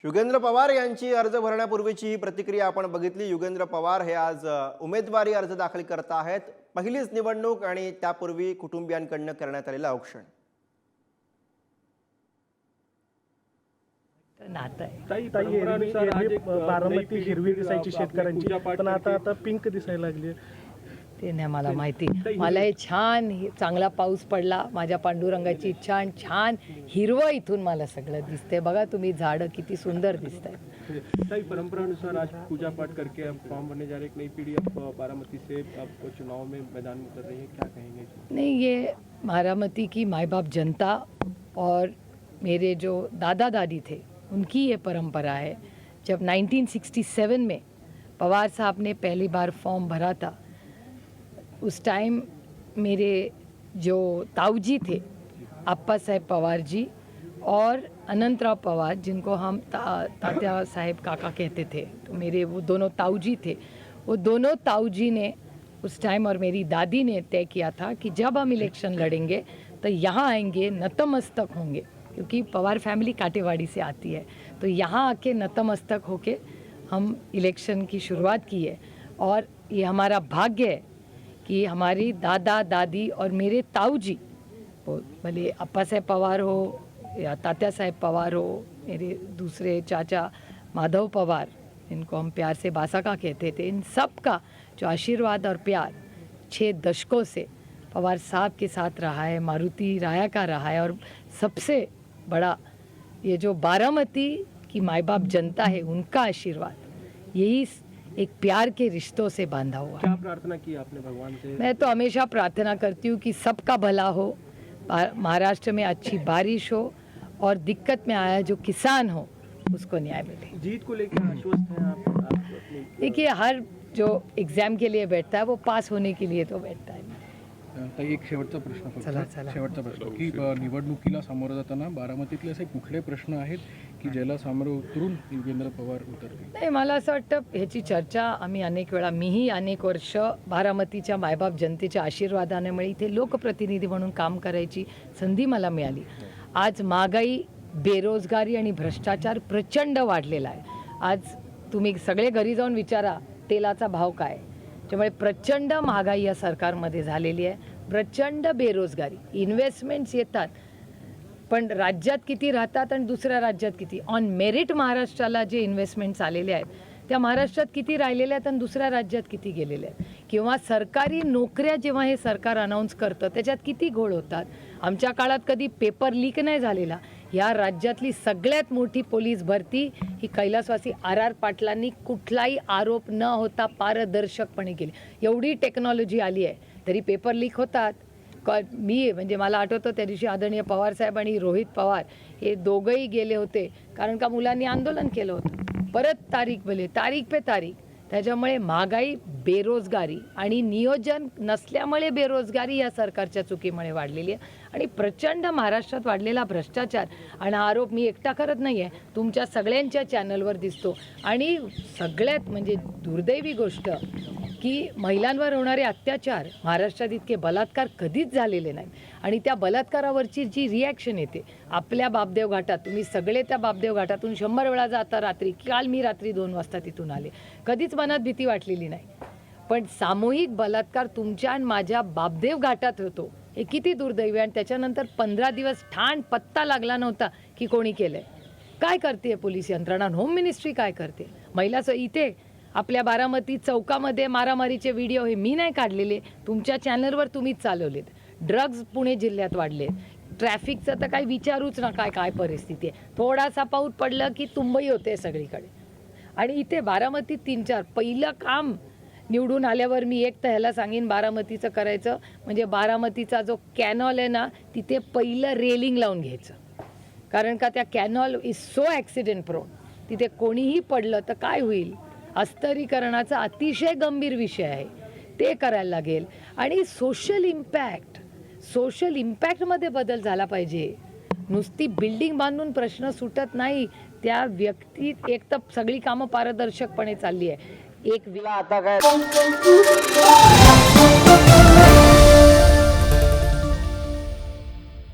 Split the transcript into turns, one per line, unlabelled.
युगेंद्र पवार यांची अर्ज भरण्यापूर्वीची ही प्रतिक्रिया आपण बघितली। युगेंद्र पवार हे आज उमेदवारी अर्ज दाखल करत आहेत। पहिलीच निवडणूक आणि त्यापूर्वी कुटुंबियांकडून करण्यात आलेलं औक्षण।
बारामती हिरवी दिसायची शेतकऱ्यांची, पण आता पिंक दिसायला लागली।
ते नाही मला माहिती। मला हे छान चांगला पाऊस पडला, माझ्या पांडुरंगाची छान छान हिरवं इथून मला सगळं दिसते। बघा तुम्ही झाडं किती सुंदर दिसतात।
सही परंपरानुसार आज पूजा पाठ करके अब फॉर्म भरने जा रहे एक नई पीढ़ी अब बारामती से अब चुनाव में मैदान में उतर रही है, क्या कहेंगे?
नहीं, ये बारामती की माँ बाप जनता और मेरे जो दादा दादी थे उनकी ये परंपरा है। जब 1967 में पवार साहब ने पहली बार फॉर्म भरा था, उस टाइम मेरे जो ताऊजी थे अप्पा साहेब पवार जी और अनंतराव पवार, जिनको हम तात्या साहेब काका कहते थे, तो मेरे वो दोनों ताऊजी थे। वो दोनों ताऊजी ने उस टाइम और मेरी दादी ने तय किया था कि जब हम इलेक्शन लड़ेंगे तो यहाँ आएंगे, नतमस्तक होंगे, क्योंकि पवार फैमिली काटेवाड़ी से आती है। तो यहाँ आके नतमस्तक होके हम इलेक्शन की शुरुआत की है। और ये हमारा भाग्य है कि हमारी दादा दादी और मेरे ताऊजी, भले अप्पा साहेब पवार हो या तात्या साहेब पवार हो, मेरे दूसरे चाचा माधव पवार, इनको हम प्यार से बासाका कहते थे, इन सब का जो आशीर्वाद और प्यार 6 दशकों से पवार साहब के साथ रहा है, मारुति राया का रहा है। और सबसे बड़ा ये जो बारामती की माँ बाप जनता है, उनका आशीर्वाद यही एक प्यार के रिश्तों से बांधा हुआ।
क्या प्रार्थना की आपने भगवान से?
मैं तो हमेशा प्रार्थना करती हूँ कि सबका भला हो, महाराष्ट्र में अच्छी बारिश हो और दिक्कत में आया जो किसान हो उसको न्याय मिले।
जीत को लेकर आश्वस्त हैं आप?
देखिए, हर जो एग्जाम के लिए बैठता है वो पास होने के लिए तो बैठता है।
एक शेवटचा प्रश्न की निवडणुकीला सामोरं जाताना बारामतीतले असे कुठले प्रश्न आहेत की ज्याला सामोरं उतरून युगेंद्र पवार उतरतील?
नाही, मला असं वाटतं ह्याची चर्चा आम्ही अनेक वेळा, मीही अनेक वर्ष बारामतीच्या मायबाप जनतेच्या आशीर्वादामुळे इथे लोकप्रतिनिधी म्हणून काम करायची संधी मला मिळाली। आज महागाई, बेरोजगारी आणि भ्रष्टाचार प्रचंड वाढलेला आहे। आज तुम्ही सगळे घरी जाऊन विचारा तेलाचा भाव काय, त्यामुळे प्रचंड महागाई या सरकारमध्ये झालेली आहे, प्रचंड बेरोजगारी। इन्व्हेस्टमेंट्स येतात पण राज्यात किती राहतात आणि दुसऱ्या राज्यात किती। ऑन मेरिट महाराष्ट्राला जे इन्व्हेस्टमेंट्स आलेले आहेत त्या महाराष्ट्रात किती राहिलेल्या आहेत आणि दुसऱ्या राज्यात किती गेलेल्या आहेत। किंवा सरकारी नोकऱ्या जेव्हा हे सरकार अनाऊन्स करतं त्याच्यात किती घोळ होतात। आमच्या काळात कधी पेपर लीक नाही झालेला। या राज्यातली सगळ्यात मोठी पोलीस भरती ही कैलासवासी आर पाटलांनी कुठलाही आरोप न होता पारदर्शकपणे केली। एवढी टेक्नॉलॉजी आली आहे तरी पेपर लीक होतात। मी म्हणजे मला आठवतं त्या दिवशी आदरणीय पवार साहेब आणि रोहित पवार हे दोघंही गेले होते, कारण का मुलांनी आंदोलन केलं होतं। परत तारीख पे तारीख। त्याच्यामुळे महागाई, बेरोजगारी आणि नियोजन नसल्यामुळे बेरोजगारी या सरकारच्या चुकीमुळे वाढलेली आहे। आणि प्रचंड महाराष्ट्रात वाढलेला भ्रष्टाचार आणि आरोप मी एकटा करत नाही आहे, तुमच्या सगळ्यांच्या चॅनलवर दिसतो। आणि सगळ्यात म्हणजे दुर्दैवी गोष्ट की महिलांवर होणारे अत्याचार, महाराष्ट्रात इतके बलात्कार कधीच झालेले नाहीत। आणि त्या बलात्कारावरची जी रिॲक्शन येते आपल्या बापदेव घाटात, तुम्ही सगळे त्या बापदेव घाटातून 100 वेळा जाता रात्री, काल मी रात्री 2 वाजता तिथून आले, कधीच मनात भीती वाटलेली नाही। पण सामूहिक बलात्कार तुमच्या आणि माझ्या बापदेव घाटात होतो, हे किती दुर्दैवी। आणि त्याच्यानंतर 15 दिवस ठाण पत्ता लागला नव्हता की कोणी केलंय। काय करते पोलीस यंत्रणा, होम मिनिस्ट्री काय करते? महिला इथे आपल्या बारामती चौकामध्ये मारामारीचे व्हिडिओ हे मी नाही काढलेले, तुमच्या चॅनलवर तुम्हीच चालवलेत। ड्रग्ज पुणे जिल्ह्यात वाढले, ट्रॅफिकचं तर काही विचारूच नका काय परिस्थिती आहे। थोडासा पाऊस पडलं की तुंबई होते सगळीकडे। आणि इथे बारामतीत 3-4 पहिलं काम निवडून आल्यावर मी एक तर ह्याला सांगेन बारामतीचं करायचं म्हणजे बारामतीचा जो कॅनॉल आहे ना, तिथे पहिलं रेलिंग लावून घ्यायचं। कारण का त्या canal is so accident prone, तिथे कोणीही पडलं तर काय होईल। अस्तरीकरणाचा अतिशय गंभीर विषय आहे, ते करायला लागेल। आणि सोशल इम्पॅक्टमध्ये बदल झाला पाहिजे। नुसती बिल्डिंग बांधून प्रश्न सुटत नाही, त्या व्यक्तीत एक तर सगळी कामं पारदर्शकपणे चालली आहे। एक
आता काय